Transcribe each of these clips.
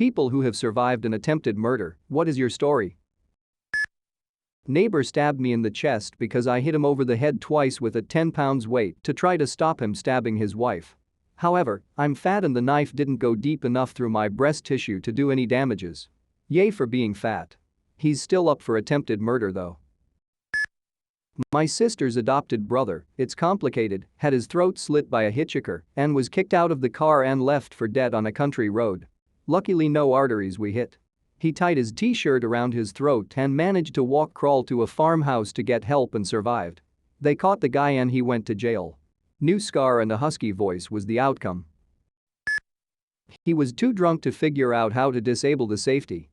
People who have survived an attempted murder, what is your story? Neighbor stabbed me in the chest because I hit him over the head twice with a 10 pounds weight to try to stop him stabbing his wife. However, I'm fat and the knife didn't go deep enough through my breast tissue to do any damages. Yay for being fat. He's still up for attempted murder though. My sister's adopted brother, it's complicated, had his throat slit by a hitchhiker and was kicked out of the car and left for dead on a country road. Luckily no arteries we hit. He tied his t-shirt around his throat and managed to crawl to a farmhouse to get help and survived. They caught the guy and he went to jail. New scar and a husky voice was the outcome. He was too drunk to figure out how to disable the safety.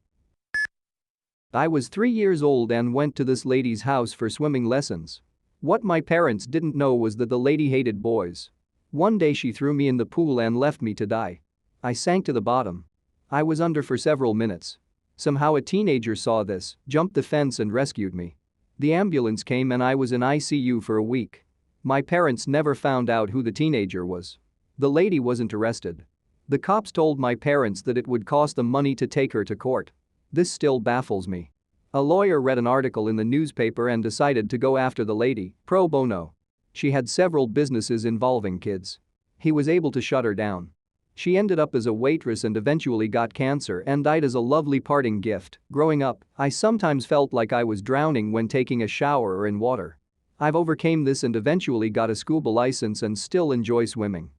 I was 3 years old and went to this lady's house for swimming lessons. What my parents didn't know was that the lady hated boys. One day she threw me in the pool and left me to die. I sank to the bottom. I was under for several minutes. Somehow a teenager saw this, jumped the fence and rescued me. The ambulance came and I was in ICU for a week. My parents never found out who the teenager was. The lady wasn't arrested. The cops told my parents that it would cost them money to take her to court. This still baffles me. A lawyer read an article in the newspaper and decided to go after the lady, pro bono. She had several businesses involving kids. He was able to shut her down. She ended up as a waitress and eventually got cancer and died as a lovely parting gift. Growing up, I sometimes felt like I was drowning when taking a shower or in water. I've overcame this and eventually got a scuba license and still enjoy swimming.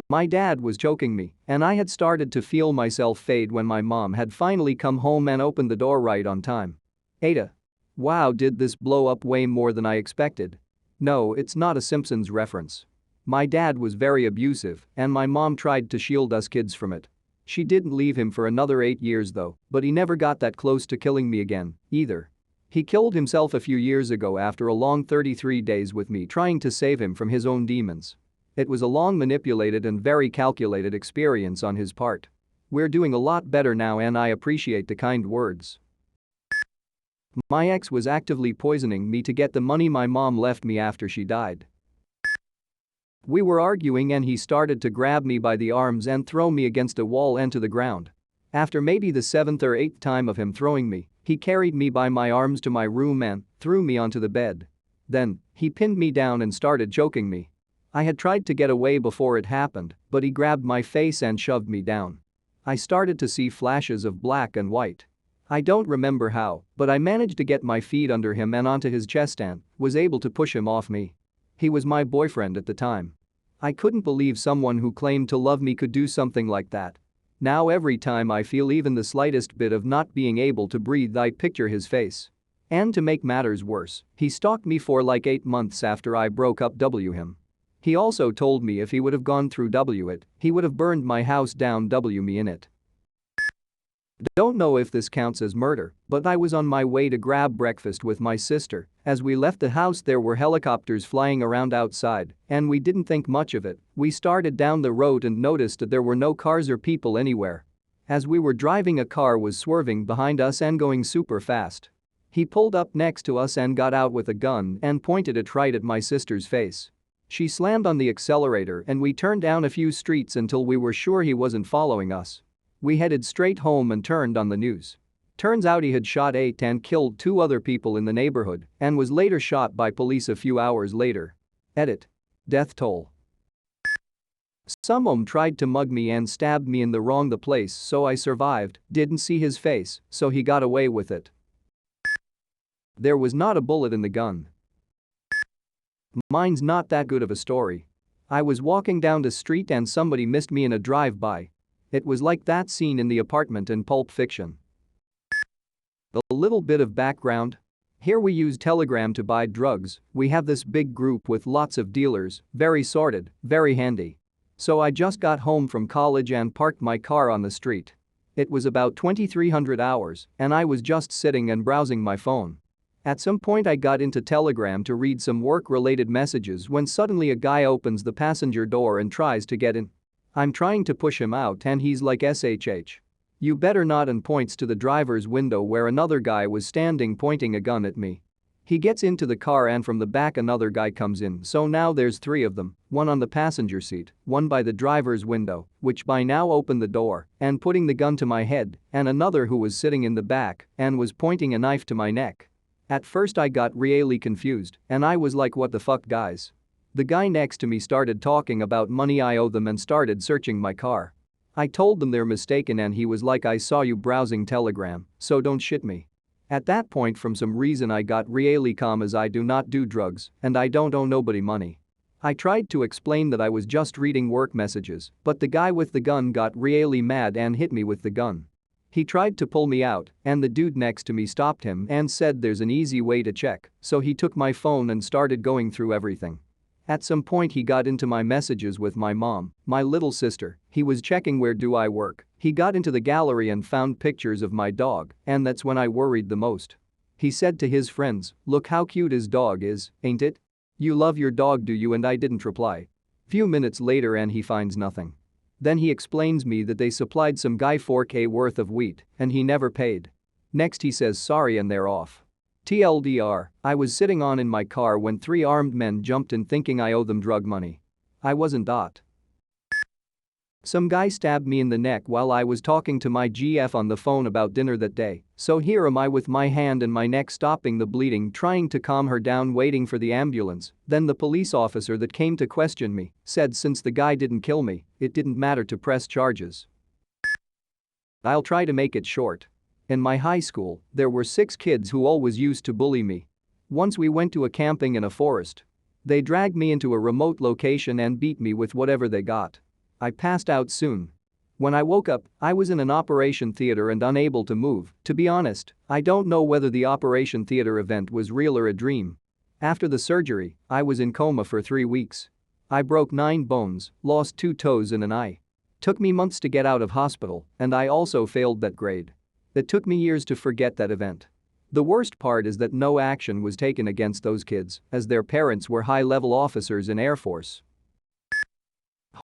My dad was choking me, and I had started to feel myself fade when my mom had finally come home and opened the door right on time. Ada. Wow, did this blow up way more than I expected? No, it's not a Simpsons reference. My dad was very abusive, and my mom tried to shield us kids from it. She didn't leave him for another 8 years though, but he never got that close to killing me again, either. He killed himself a few years ago after a long 33 days with me trying to save him from his own demons. It was a long, manipulated and very calculated experience on his part. We're doing a lot better now and I appreciate the kind words. My ex was actively poisoning me to get the money my mom left me after she died. We were arguing and he started to grab me by the arms and throw me against a wall and to the ground. After maybe the 7th or 8th time of him throwing me, he carried me by my arms to my room and threw me onto the bed. Then, he pinned me down and started choking me. I had tried to get away before it happened, but he grabbed my face and shoved me down. I started to see flashes of black and white. I don't remember how, but I managed to get my feet under him and onto his chest and was able to push him off me. He was my boyfriend at the time. I couldn't believe someone who claimed to love me could do something like that. Now every time I feel even the slightest bit of not being able to breathe I picture his face. And to make matters worse, he stalked me for like 8 months after I broke up him. He also told me if he would have gone through it, he would have burned my house down me in it. Don't know if this counts as murder, but I was on my way to grab breakfast with my sister. As we left the house there were helicopters flying around outside, and we didn't think much of it. We started down the road and noticed that there were no cars or people anywhere. As we were driving a car was swerving behind us and going super fast. He pulled up next to us and got out with a gun and pointed it right at my sister's face. She slammed on the accelerator and we turned down a few streets until we were sure he wasn't following us. We headed straight home and turned on the news. Turns out he had shot 8 and killed 2 other people in the neighborhood and was later shot by police a few hours later. Edit. Death toll. Someone tried to mug me and stabbed me in the wrong place so I survived, didn't see his face, so he got away with it. There was not a bullet in the gun. Mine's not that good of a story. I was walking down the street and somebody missed me in a drive-by. It was like that scene in The Apartment in Pulp Fiction. A little bit of background. Here we use Telegram to buy drugs. We have this big group with lots of dealers, very sorted, very handy. So I just got home from college and parked my car on the street. It was about 2300 hours and I was just sitting and browsing my phone. At some point I got into Telegram to read some work-related messages when suddenly a guy opens the passenger door and tries to get in. I'm trying to push him out and he's like SHH. You better not, and points to the driver's window where another guy was standing pointing a gun at me. He gets into the car and from the back another guy comes in, so now there's three of them, one on the passenger seat, one by the driver's window, which by now opened the door, and putting the gun to my head, and another who was sitting in the back and was pointing a knife to my neck. At first I got really confused, and I was like, what the fuck, guys? The guy next to me started talking about money I owe them and started searching my car. I told them they're mistaken and he was like, I saw you browsing Telegram, so don't shit me. At that point from some reason I got really calm as I do not do drugs and I don't owe nobody money. I tried to explain that I was just reading work messages, but the guy with the gun got really mad and hit me with the gun. He tried to pull me out and the dude next to me stopped him and said there's an easy way to check, so he took my phone and started going through everything. At some point he got into my messages with my mom, my little sister, he was checking where do I work, he got into the gallery and found pictures of my dog, and that's when I worried the most. He said to his friends, look how cute his dog is, ain't it? You love your dog do you, and I didn't reply. Few minutes later and he finds nothing. Then he explains me that they supplied some guy 4K worth of wheat and he never paid. Next he says sorry and they're off. TLDR, I was sitting on in my car when three armed men jumped in thinking I owe them drug money. I wasn't. Some guy stabbed me in the neck while I was talking to my GF on the phone about dinner that day, so here am I with my hand in my neck stopping the bleeding trying to calm her down waiting for the ambulance. Then the police officer that came to question me said since the guy didn't kill me, it didn't matter to press charges. I'll try to make it short. In my high school, there were 6 kids who always used to bully me. Once we went to a camping in a forest. They dragged me into a remote location and beat me with whatever they got. I passed out soon. When I woke up, I was in an operation theater and unable to move. To be honest, I don't know whether the operation theater event was real or a dream. After the surgery, I was in coma for 3 weeks. I broke 9 bones, lost 2 toes and an eye. Took me months to get out of hospital, and I also failed that grade. It took me years to forget that event. The worst part is that no action was taken against those kids, as their parents were high-level officers in Air Force.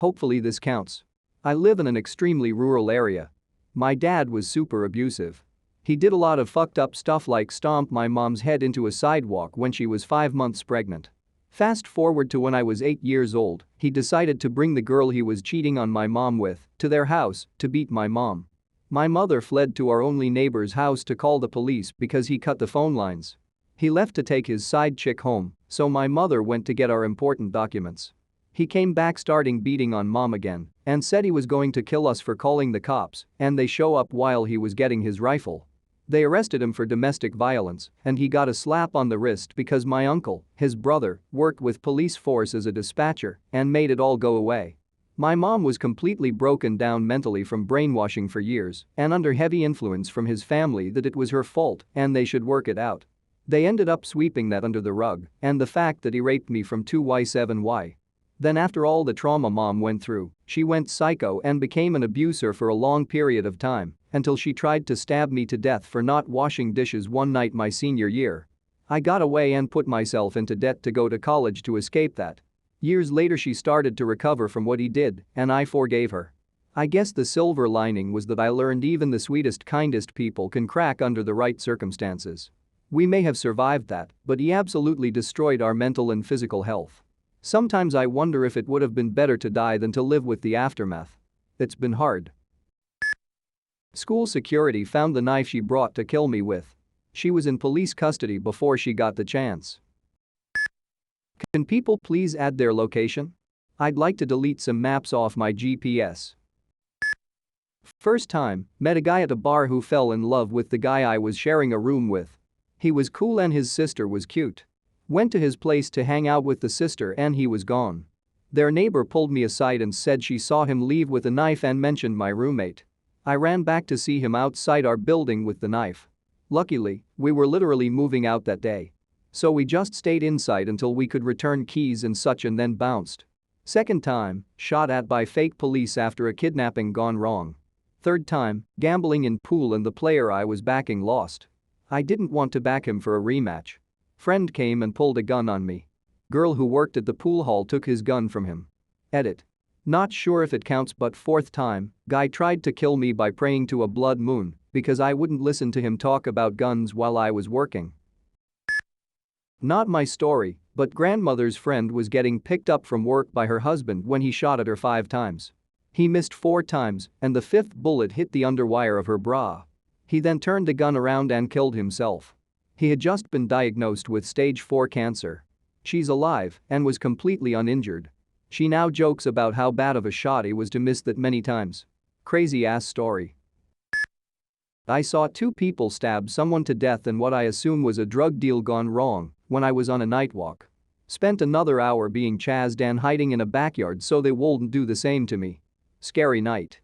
Hopefully this counts. I live in an extremely rural area. My dad was super abusive. He did a lot of fucked up stuff like stomp my mom's head into a sidewalk when she was 5 months pregnant. Fast forward to when I was 8 years old, he decided to bring the girl he was cheating on my mom with to their house to beat my mom. My mother fled to our only neighbor's house to call the police because he cut the phone lines. He left to take his side chick home, so my mother went to get our important documents. He came back starting beating on mom again and said he was going to kill us for calling the cops, and they show up while he was getting his rifle. They arrested him for domestic violence and he got a slap on the wrist because my uncle, his brother, worked with police force as a dispatcher and made it all go away. My mom was completely broken down mentally from brainwashing for years and under heavy influence from his family that it was her fault and they should work it out. They ended up sweeping that under the rug and the fact that he raped me from 2Y7Y. Then after all the trauma mom went through, she went psycho and became an abuser for a long period of time until she tried to stab me to death for not washing dishes one night my senior year. I got away and put myself into debt to go to college to escape that. Years later she started to recover from what he did and I forgave her. I guess the silver lining was that I learned even the sweetest, kindest people can crack under the right circumstances. We may have survived that, but he absolutely destroyed our mental and physical health. Sometimes I wonder if it would have been better to die than to live with the aftermath. It's been hard. School security found the knife she brought to kill me with. She was in police custody before she got the chance. Can people please add their location? I'd like to delete some maps off my GPS. First time, met a guy at a bar who fell in love with the guy I was sharing a room with. He was cool and his sister was cute. Went to his place to hang out with the sister and he was gone. Their neighbor pulled me aside and said she saw him leave with a knife and mentioned my roommate. I ran back to see him outside our building with the knife. Luckily, we were literally moving out that day. So we just stayed inside until we could return keys and such and then bounced. Second time, shot at by fake police after a kidnapping gone wrong. Third time, gambling in pool and the player I was backing lost. I didn't want to back him for a rematch. Friend came and pulled a gun on me. Girl who worked at the pool hall took his gun from him. Edit. Not sure if it counts, but fourth time, guy tried to kill me by praying to a blood moon because I wouldn't listen to him talk about guns while I was working. Not my story, but grandmother's friend was getting picked up from work by her husband when he shot at her 5 times. He missed 4 times, and the fifth bullet hit the underwire of her bra. He then turned the gun around and killed himself. He had just been diagnosed with stage 4 cancer. She's alive and was completely uninjured. She now jokes about how bad of a shot he was to miss that many times. Crazy ass story. I saw 2 people stab someone to death in what I assume was a drug deal gone wrong when I was on a night walk. Spent another hour being chased and hiding in a backyard so they wouldn't do the same to me. Scary night.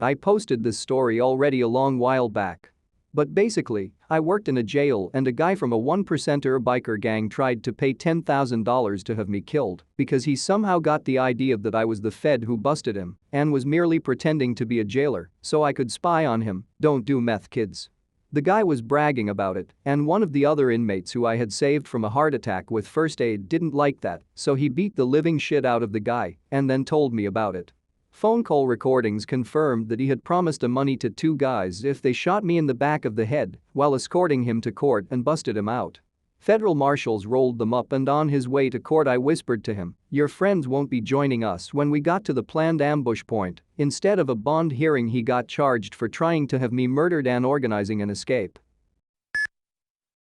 I posted this story already a long while back. But basically, I worked in a jail and a guy from a 1%er biker gang tried to pay $10,000 to have me killed because he somehow got the idea that I was the Fed who busted him and was merely pretending to be a jailer so I could spy on him. Don't do meth, kids. The guy was bragging about it, and one of the other inmates who I had saved from a heart attack with first aid didn't like that, so he beat the living shit out of the guy and then told me about it. Phone call recordings confirmed that he had promised the money to 2 guys if they shot me in the back of the head while escorting him to court and busted him out. Federal marshals rolled them up, and on his way to court I whispered to him, "Your friends won't be joining us." When we got to the planned ambush point, instead of a bond hearing he got charged for trying to have me murdered and organizing an escape.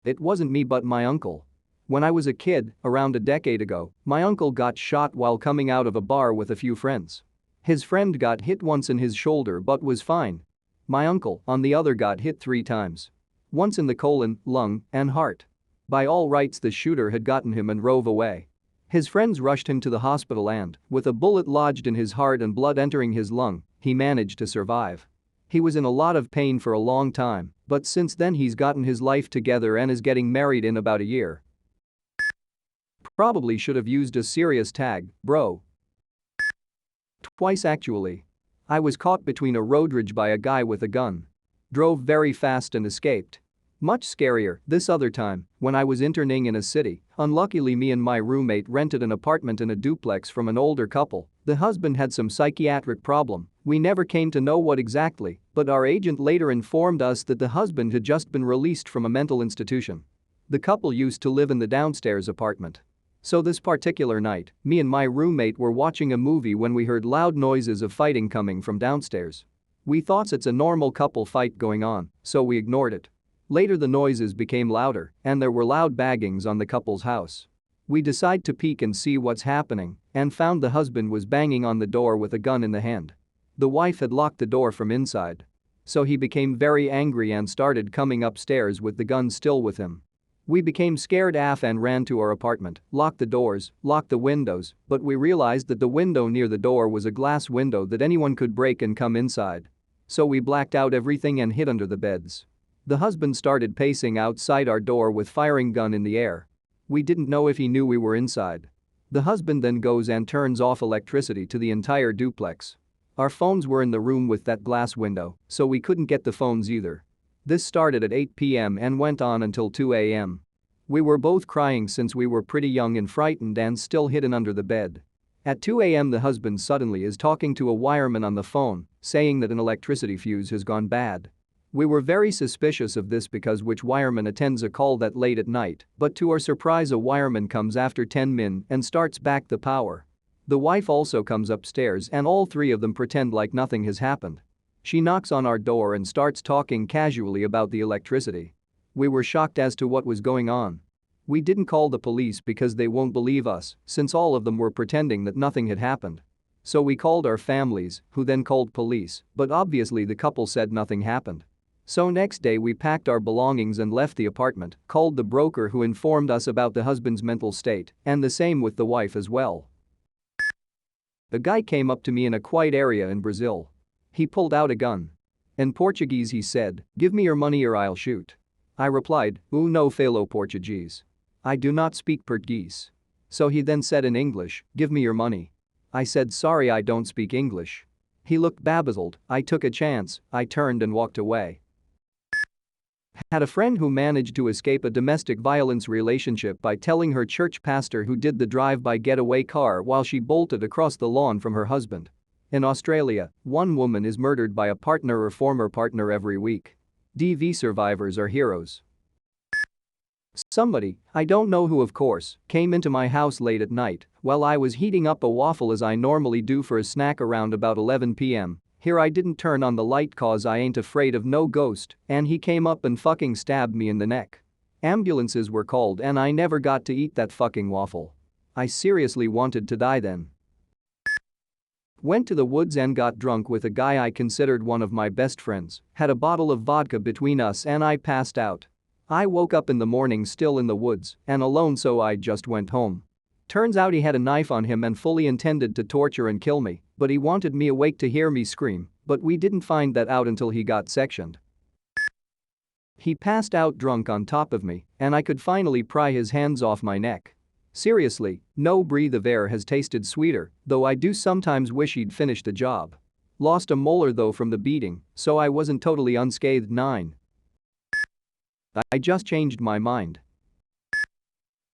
It wasn't me but my uncle. When I was a kid, around a decade ago, my uncle got shot while coming out of a bar with a few friends. His friend got hit once in his shoulder but was fine. My uncle, on the other, got hit 3 times. Once in the colon, lung, and heart. By all rights the shooter had gotten him and drove away. His friends rushed him to the hospital and, with a bullet lodged in his heart and blood entering his lung, he managed to survive. He was in a lot of pain for a long time, but since then he's gotten his life together and is getting married in about a year. Probably should have used a serious tag, bro. Twice actually. I was caught between a road rage by a guy with a gun. Drove very fast and escaped. Much scarier, this other time, when I was interning in a city, unluckily me and my roommate rented an apartment in a duplex from an older couple. The husband had some psychiatric problem, we never came to know what exactly, but our agent later informed us that the husband had just been released from a mental institution. The couple used to live in the downstairs apartment. So this particular night, me and my roommate were watching a movie when we heard loud noises of fighting coming from downstairs. We thought it's a normal couple fight going on, so we ignored it. Later the noises became louder and there were loud bangings on the couple's house. We decide to peek and see what's happening and found the husband was banging on the door with a gun in the hand. The wife had locked the door from inside. So he became very angry and started coming upstairs with the gun still with him. We became scared AF and ran to our apartment, locked the doors, locked the windows, but we realized that the window near the door was a glass window that anyone could break and come inside. So we blacked out everything and hid under the beds. The husband started pacing outside our door with firing gun in the air. We didn't know if he knew we were inside. The husband then goes and turns off electricity to the entire duplex. Our phones were in the room with that glass window, so we couldn't get the phones either. This started at 8 p.m. and went on until 2 a.m. We were both crying since we were pretty young and frightened and still hidden under the bed. At 2 a.m. the husband suddenly is talking to a wireman on the phone, saying that an electricity fuse has gone bad. We were very suspicious of this because which wireman attends a call that late at night, but to our surprise a wireman comes after 10 min and starts back the power. The wife also comes upstairs and all 3 of them pretend like nothing has happened. She knocks on our door and starts talking casually about the electricity. We were shocked as to what was going on. We didn't call the police because they won't believe us, since all of them were pretending that nothing had happened. So we called our families, who then called police, but obviously the couple said nothing happened. So next day we packed our belongings and left the apartment, called the broker who informed us about the husband's mental state, and the same with the wife as well. A guy came up to me in a quiet area in Brazil. He pulled out a gun. In Portuguese he said, "Give me your money or I'll shoot." I replied, "Eu não falo Portuguese. I do not speak Portuguese." So he then said in English, "Give me your money." I said, "Sorry, I don't speak English." He looked baffled. I took a chance, I turned and walked away. Had a friend who managed to escape a domestic violence relationship by telling her church pastor who did the drive-by getaway car while she bolted across the lawn from her husband. In Australia, one woman is murdered by a partner or former partner every week. DV survivors are heroes. Somebody, I don't know who of course, came into my house late at night while I was heating up a waffle as I normally do for a snack around about 11 p.m. Here I didn't turn on the light cause I ain't afraid of no ghost and he came up and fucking stabbed me in the neck. Ambulances were called and I never got to eat that fucking waffle. I seriously wanted to die then. Went to the woods and got drunk with a guy I considered one of my best friends, had a bottle of vodka between us and I passed out. I woke up in the morning still in the woods and alone so I just went home. Turns out he had a knife on him and fully intended to torture and kill me, but he wanted me awake to hear me scream, but we didn't find that out until he got sectioned. He passed out drunk on top of me and I could finally pry his hands off my neck. Seriously, no breath of air has tasted sweeter, though I do sometimes wish he'd finished the job. Lost a molar though from the beating, so I wasn't totally unscathed. 9. I just changed my mind.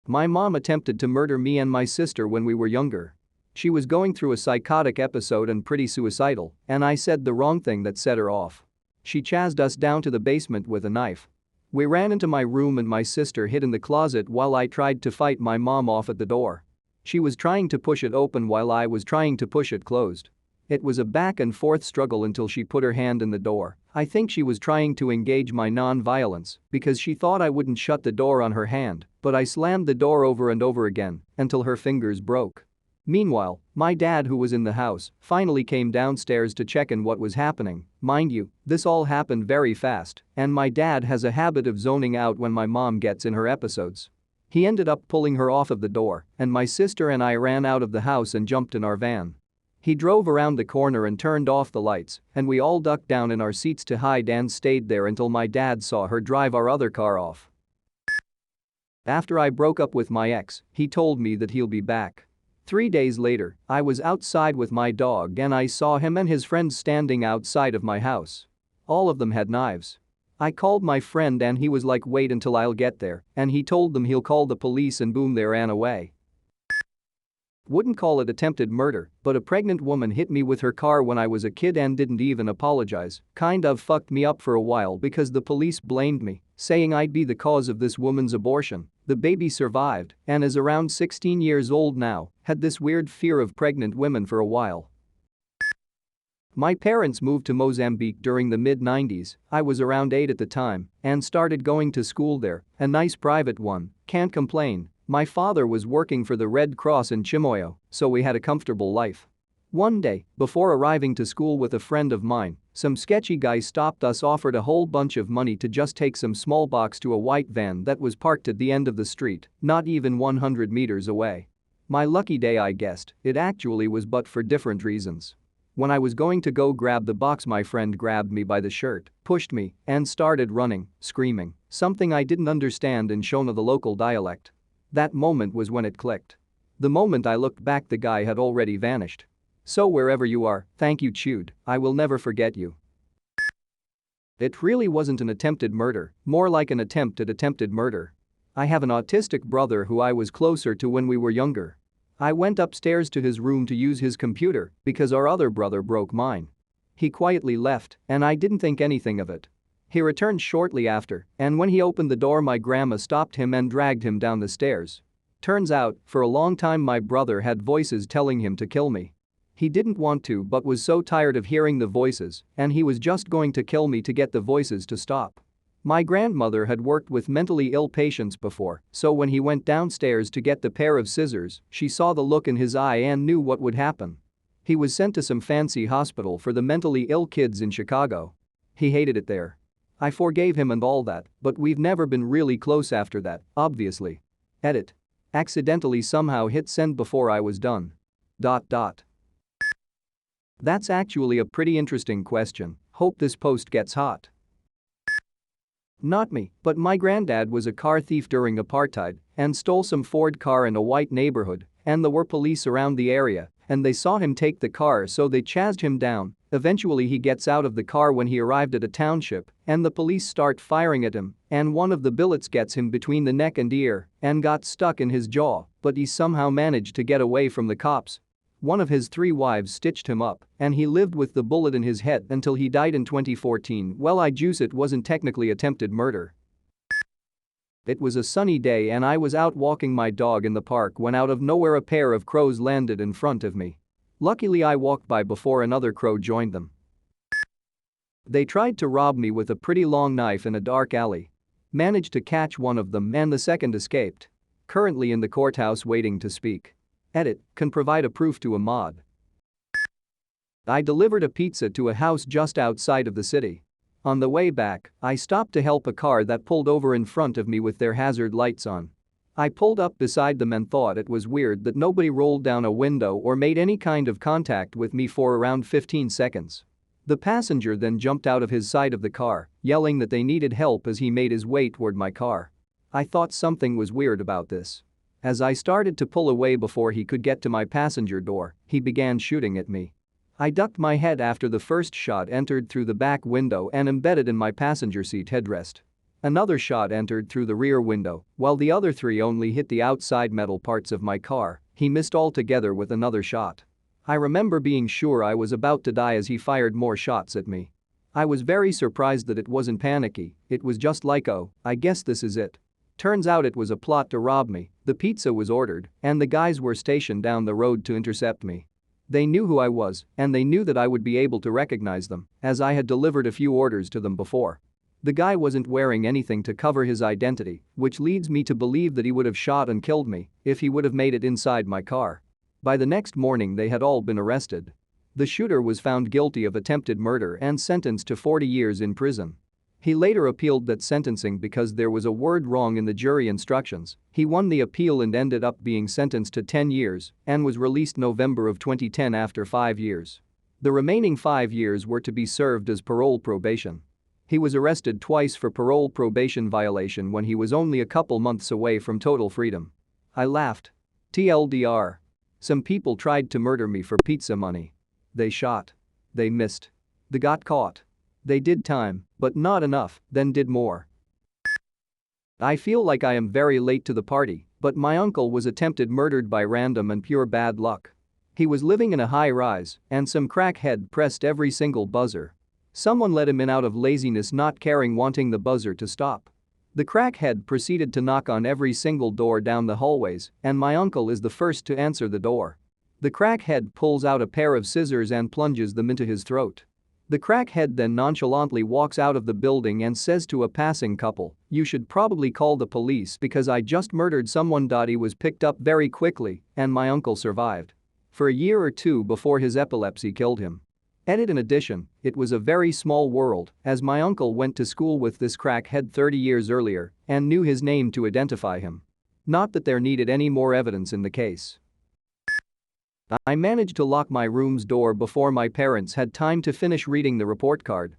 My mom attempted to murder me and my sister when we were younger. She was going through a psychotic episode and pretty suicidal, and I said the wrong thing that set her off. She chased us down to the basement with a knife. We ran into my room and my sister hid in the closet while I tried to fight my mom off at the door. She was trying to push it open while I was trying to push it closed. It was a back and forth struggle until she put her hand in the door. I think she was trying to engage my non-violence because she thought I wouldn't shut the door on her hand, but I slammed the door over and over again until her fingers broke. Meanwhile, my dad, who was in the house, finally came downstairs to check in what was happening. Mind you, this all happened very fast, and my dad has a habit of zoning out when my mom gets in her episodes. He ended up pulling her off of the door, and my sister and I ran out of the house and jumped in our van. He drove around the corner and turned off the lights, and we all ducked down in our seats to hide and stayed there until my dad saw her drive our other car off. After I broke up with my ex, he told me that he'll be back. 3 days later, I was outside with my dog and I saw him and his friends standing outside of my house. All of them had knives. I called my friend and he was like, wait until I'll get there, and he told them he'll call the police and boom, they ran away. Wouldn't call it attempted murder, but a pregnant woman hit me with her car when I was a kid and didn't even apologize. Kind of fucked me up for a while because the police blamed me, saying I'd be the cause of this woman's abortion. The baby survived and is around 16 years old now, had this weird fear of pregnant women for a while. My parents moved to Mozambique during the mid-90s, I was around 8 at the time, and started going to school there, a nice private one, can't complain. My father was working for the Red Cross in Chimoio, so we had a comfortable life. One day, before arriving to school with a friend of mine, some sketchy guy stopped us, offered a whole bunch of money to just take some small box to a white van that was parked at the end of the street, not even 100 meters away. My lucky day, I guessed, it actually was, but for different reasons. When I was going to go grab the box, my friend grabbed me by the shirt, pushed me, and started running, screaming, something I didn't understand in Shona, the local dialect. That moment was when it clicked. The moment I looked back, the guy had already vanished. So wherever you are, thank you, Chud, I will never forget you. It really wasn't an attempted murder, more like an attempt at attempted murder. I have an autistic brother who I was closer to when we were younger. I went upstairs to his room to use his computer because our other brother broke mine. He quietly left, and I didn't think anything of it. He returned shortly after, and when he opened the door, my grandma stopped him and dragged him down the stairs. Turns out, for a long time my brother had voices telling him to kill me. He didn't want to but was so tired of hearing the voices, and he was just going to kill me to get the voices to stop. My grandmother had worked with mentally ill patients before, so when he went downstairs to get the pair of scissors, she saw the look in his eye and knew what would happen. He was sent to some fancy hospital for the mentally ill kids in Chicago. He hated it there. I forgave him and all that, but we've never been really close after that, obviously. Edit. Accidentally somehow hit send before I was done. That's actually a pretty interesting question, hope this post gets hot. Not me, but my granddad was a car thief during apartheid and stole some Ford car in a white neighborhood, and there were police around the area, and they saw him take the car, so they chased him down. Eventually he gets out of the car when he arrived at a township, and the police start firing at him, and one of the bullets gets him between the neck and ear and got stuck in his jaw, but he somehow managed to get away from the cops. One of his 3 wives stitched him up, and he lived with the bullet in his head until he died in 2014. Well, I juice, it wasn't technically attempted murder. It was a sunny day and I was out walking my dog in the park when out of nowhere a pair of crows landed in front of me. Luckily I walked by before another crow joined them. They tried to rob me with a pretty long knife in a dark alley. Managed to catch one of them and the second escaped. Currently in the courthouse waiting to speak. Edit, can provide a proof to a mod. I delivered a pizza to a house just outside of the city. On the way back, I stopped to help a car that pulled over in front of me with their hazard lights on. I pulled up beside them and thought it was weird that nobody rolled down a window or made any kind of contact with me for around 15 seconds. The passenger then jumped out of his side of the car, yelling that they needed help as he made his way toward my car. I thought something was weird about this. As I started to pull away before he could get to my passenger door, he began shooting at me. I ducked my head after the first shot entered through the back window and embedded in my passenger seat headrest. Another shot entered through the rear window, while the other three only hit the outside metal parts of my car. He missed altogether with another shot. I remember being sure I was about to die as he fired more shots at me. I was very surprised that it wasn't panicky, it was just like, oh, I guess this is it. Turns out it was a plot to rob me. The pizza was ordered, and the guys were stationed down the road to intercept me. They knew who I was, and they knew that I would be able to recognize them, as I had delivered a few orders to them before. The guy wasn't wearing anything to cover his identity, which leads me to believe that he would have shot and killed me if he would have made it inside my car. By the next morning they had all been arrested. The shooter was found guilty of attempted murder and sentenced to 40 years in prison. He later appealed that sentencing because there was a word wrong in the jury instructions. He won the appeal and ended up being sentenced to 10 years and was released November of 2010 after 5 years. The remaining 5 years were to be served as parole probation. He was arrested twice for parole probation violation when he was only a couple months away from total freedom. I laughed. TLDR. Some people tried to murder me for pizza money. They shot. They missed. They got caught. They did time, but not enough, then did more. I feel like I am very late to the party, but my uncle was attempted murdered by random and pure bad luck. He was living in a high-rise, and some crackhead pressed every single buzzer. Someone let him in out of laziness, not caring, wanting the buzzer to stop. The crackhead proceeded to knock on every single door down the hallways, and my uncle is the first to answer the door. The crackhead pulls out a pair of scissors and plunges them into his throat. The crackhead then nonchalantly walks out of the building and says to a passing couple, "You should probably call the police because I just murdered someone." He was picked up very quickly, and my uncle survived. For a year or two before his epilepsy killed him. Edit. In addition, it was a very small world as my uncle went to school with this crackhead 30 years earlier and knew his name to identify him. Not that there needed any more evidence in the case. I managed to lock my room's door before my parents had time to finish reading the report card.